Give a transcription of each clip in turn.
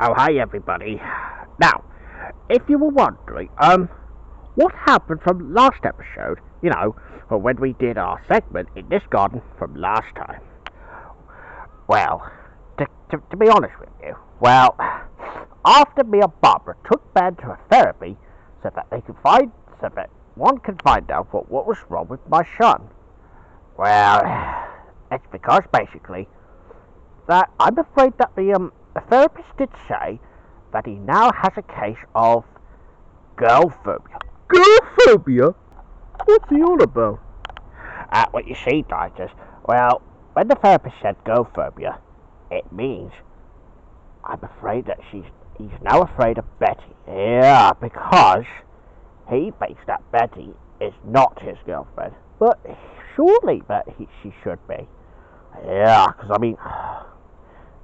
Oh, hi everybody. Now, if you were wondering, what happened from last episode, when we did our segment in this garden from last time? Well, to be honest with you, after me and Barbara took Ben to a therapy so that one can find out what was wrong with my son. Well, it's because basically that I'm afraid that the therapist did say that he now has a case of girl phobia. Girl phobia? What's he on about? What you see, doctors, when the therapist said girl phobia, it means I'm afraid that he's now afraid of Betty. Yeah, because he thinks that Betty is not his girlfriend. But surely she should be. Yeah, because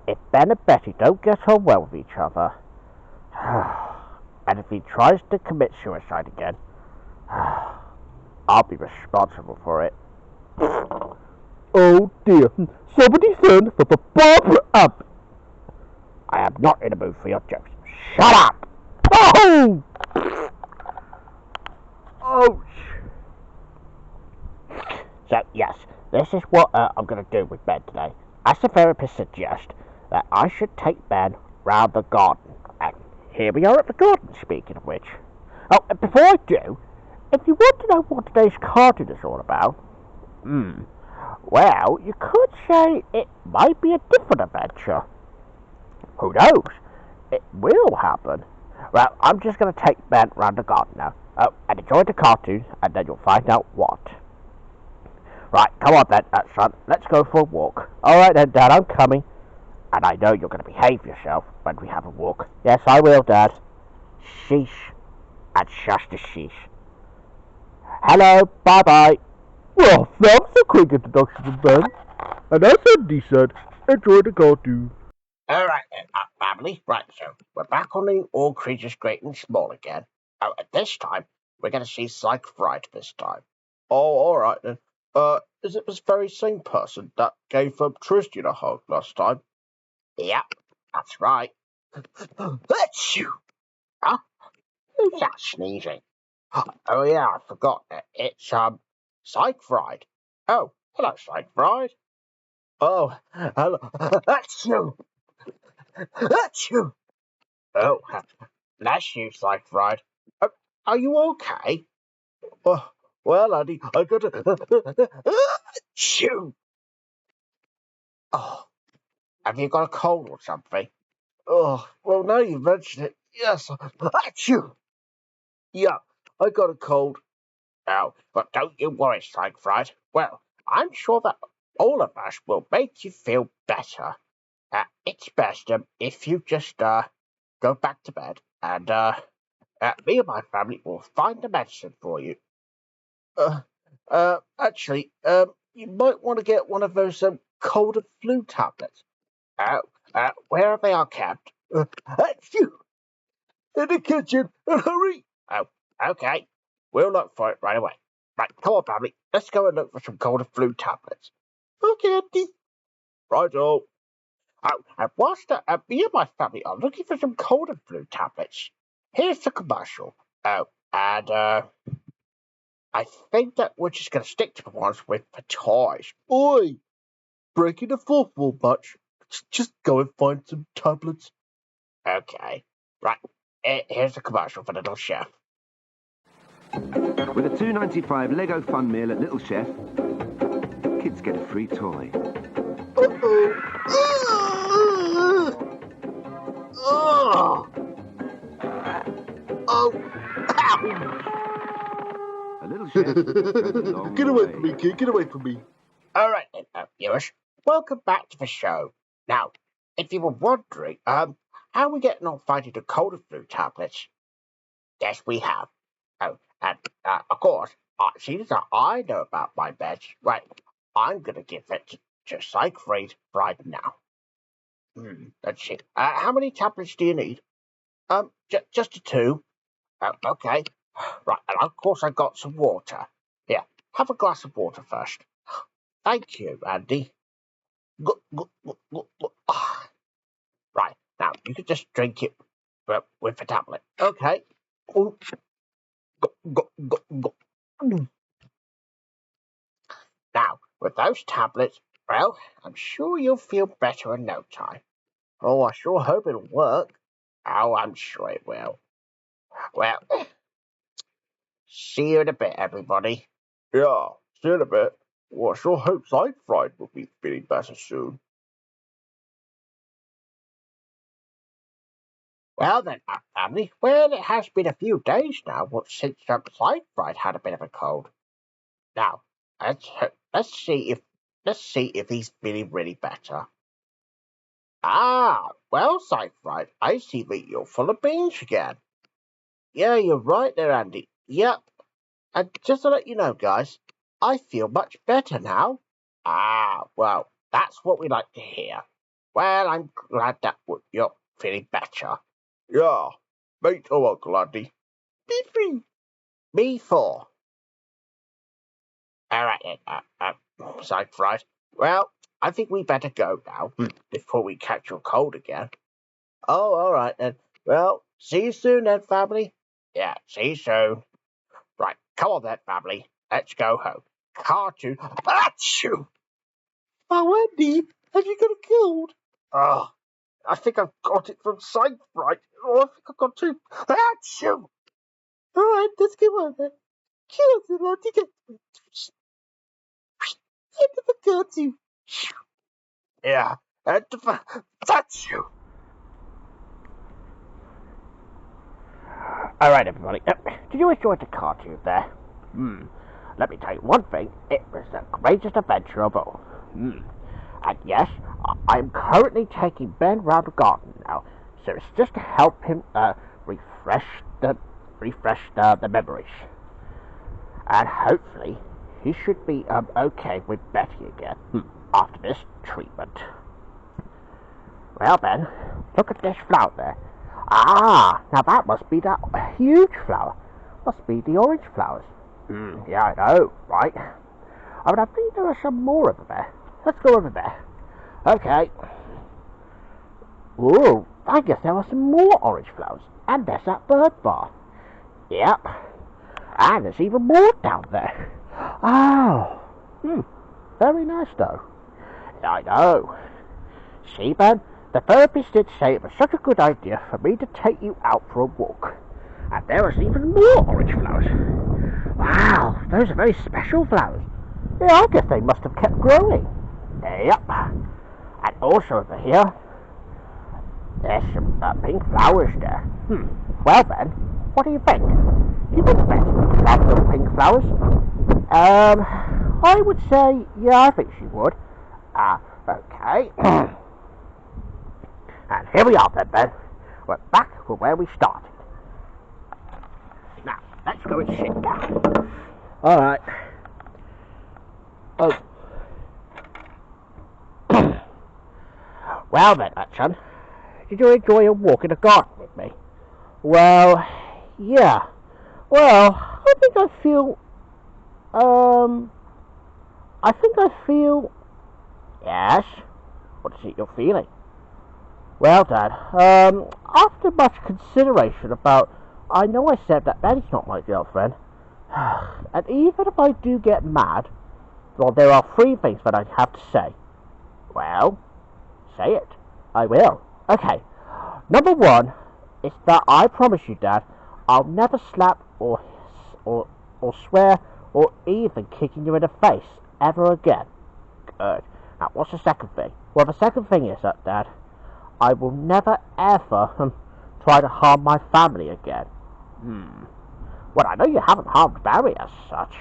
if Ben and Betty don't get on well with each other, and if he tries to commit suicide again, I'll be responsible for it. Oh dear, somebody send for Barbara up. I am not in the mood for your jokes. Shut up! Oh! Ouch! So, yes, this is what I'm going to do with Ben today. As the therapist suggests, that I should take Ben round the garden. And here we are at the garden, speaking of which. Oh, and before I do, if you want to know what today's cartoon is all about, you could say it might be a different adventure. Who knows? It will happen. Well, I'm just going to take Ben round the garden now. Oh, and enjoy the cartoon, and then you'll find out what. Right, come on then, son, let's go for a walk. Alright then, Dad, I'm coming. And I know you're going to behave yourself when we have a walk. Yes, I will, Dad. Sheesh. And just a sheesh. Hello, bye-bye. Well, that was a quick introduction to Ben. And as Andy said, enjoy the cartoon. Alright then, family. Right, so we're back on the All Creatures Great and Small again. Oh, and this time, we're going to see Siegfried this time. Oh, alright then. Is it this very same person that gave Tristan a hug last time? Yep, that's right. Achoo! Huh? Who's that sneezing? Oh yeah, I forgot. It's Siegfried. Oh, hello, Siegfried. Oh, hello. Achoo! Achoo! Oh, bless you, Siegfried. Are you okay? Oh, well, Andy, I got to. Achoo! Oh, have you got a cold or something? Oh, well, now you mention it, yes. Achoo! Yeah, I got a cold. Oh, but don't you worry, Siegfried. Well, I'm sure that all of us will make you feel better. It's best if you just go back to bed, and me and my family will find the medicine for you. Actually, you might want to get one of those cold and flu tablets. Where they are kept? Achoo! In the kitchen. Hurry! Oh, okay. We'll look for it right away. Right, come on, family. Let's go and look for some cold and flu tablets. Okay, Auntie. Righto. Oh, and whilst me and my family are looking for some cold and flu tablets, here's the commercial. Oh, and I think that we're just going to stick to the ones with the toys. Oi! Breaking the fourth wall much. Just go and find some tablets. Okay. Right. Here's the commercial for Little Chef. With a $2.95 Lego Fun Meal at Little Chef, kids get a free toy. Uh-oh. Oh! A Little Chef goes a long Get away way. from me, kid. Get away from me. All right then, viewers. Welcome back to the show. Now, if you were wondering, how are we getting on finding the cold and flu tablets? Yes, we have. Oh, and of course, seeing as I know about my beds, right, I'm going to give it to Siegfried right now. Let's see. How many tablets do you need? Just a 2. Okay. Right, and of course I got some water. Here, have a glass of water first. Thank you, Andy. Right, now Now, you can just drink it with the tablet. Okay. Oh, go. Now, with those tablets, well, I'm sure you'll feel better in no time. Oh, I sure hope it'll work. Oh, I'm sure it will. Well, see you in a bit, everybody. Yeah, see you in a bit. Well, I sure hope Siegfried will be feeling better soon. Well then, family, well, it has been a few days now since Siegfried had a bit of a cold. Now, let's see if he's feeling really better. Ah, well, Siegfried, I see that you're full of beans again. Yeah, you're right there, Andy. Yep. And just to let you know, guys, I feel much better now. Ah, well, that's what we like to hear. Well, I'm glad that you're feeling better. Yeah, me too, Uncle Andy. Me three. Me four. All right, then, Siegfried. Well, I think we better go now before we catch your cold again. Oh, all right then. Well, see you soon then, family. Yeah, see you soon. Right, come on then, family. Let's go home. Cartoon. Achoo! Oh, Andy, have you got a cold? Oh, I think I've got it from Siegfried. Oh, I think I've got two. Achoo! All right, let's go on then. Cheers, Andy. Get the cartoon. Yeah, and that's you. Alright, everybody. Did you enjoy the cartoon there? Let me tell you one thing. It was the greatest adventure of all. And yes, I'm currently taking Ben round the garden now. So it's just to help him refresh the memories. And hopefully he should be okay with Betty again after this treatment. Well, Ben, look at this flower there. Ah, now that must be that huge flower. Must be the orange flowers. Yeah, I know, right? I think there are some more over there. Let's go over there. Okay. Ooh, I guess there are some more orange flowers. And there's that bird bar. Yep. And there's even more down there. Oh. Very nice, though. I know. See, Ben? The therapist did say it was such a good idea for me to take you out for a walk. And there was even more orange flowers. Wow, those are very special flowers. Yeah, I guess they must have kept growing. Yep. And also over here, there's some pink flowers there. Well, Ben, what do you think? Do you think Betty loves those pink flowers? I would say, yeah, I think she would. Okay. And here we are then, Ben. We're back from where we started. Now, let's go and sit down. Alright. Oh. Well then, son, did you enjoy a walk in the garden with me? Well, yeah. Well, I think I feel... Yes? What is it you're feeling? Well, Dad, after much consideration about... I know I said that Betty's not my girlfriend. And even if I do get mad, well, there are three things that I have to say. Well, say it. I will. Okay. Number one is that I promise you, Dad, I'll never slap or swear or even kicking you in the face ever again. Good. Now, what's the second thing? Well, the second thing is that, Dad, I will never ever try to harm my family again. Well, I know you haven't harmed Barry as such.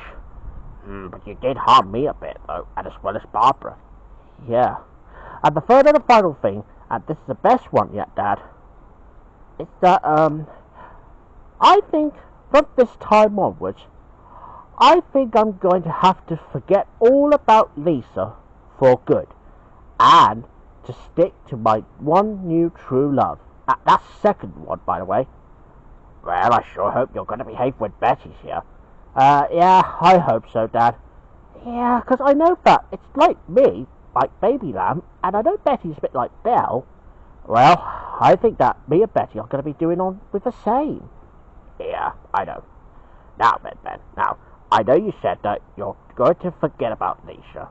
But you did harm me a bit, though, and as well as Barbara. Yeah. And the third and the final thing, and this is the best one yet, Dad, is that, I think from this time onwards, I think I'm going to have to forget all about Lisa for good. And to stick to my one new true love. That's the second one, by the way. Well, I sure hope you're going to behave when Betty's here. Yeah, I hope so, Dad. Yeah, because I know that it's like me, like Baby Lamb, and I know Betty's a bit like Belle. Well, I think that me and Betty are going to be doing on with the same. Yeah, I know. Now then, Ben, now, I know you said that you're going to forget about Leisha.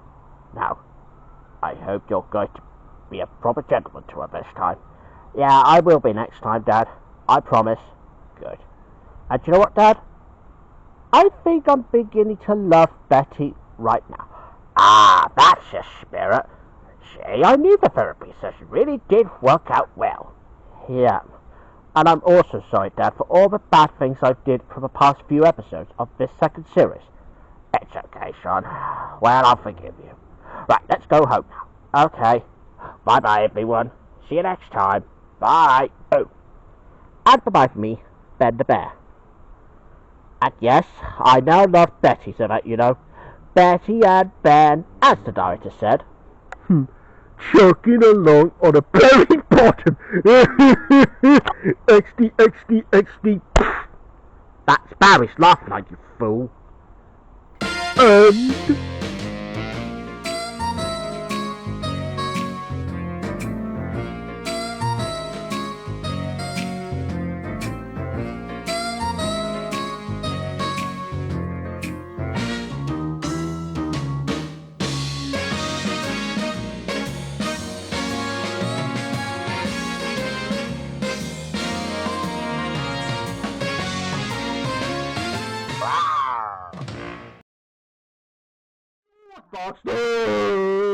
Now, I hope you're going to be a proper gentleman to her this time. Yeah, I will be next time, Dad. I promise. Good. And you know what, Dad? I think I'm beginning to love Betty right now. Ah, that's the spirit. See, I knew the therapy session really did work out well. Yeah. And I'm also sorry, Dad, for all the bad things I did for the past few episodes of this second series. It's okay, Sean. Well, I'll forgive you. Right, let's go home now. Okay. Bye-bye, everyone. See you next time. Bye. Oh. And bye-bye for me, Ben the Bear. And yes, I now love Betty, so that you know. Betty and Ben, as the director said. Chugging along on a very bottom. XD, XD, XD. That's Barry's laughing at you, fool. And... Rawr. What's this?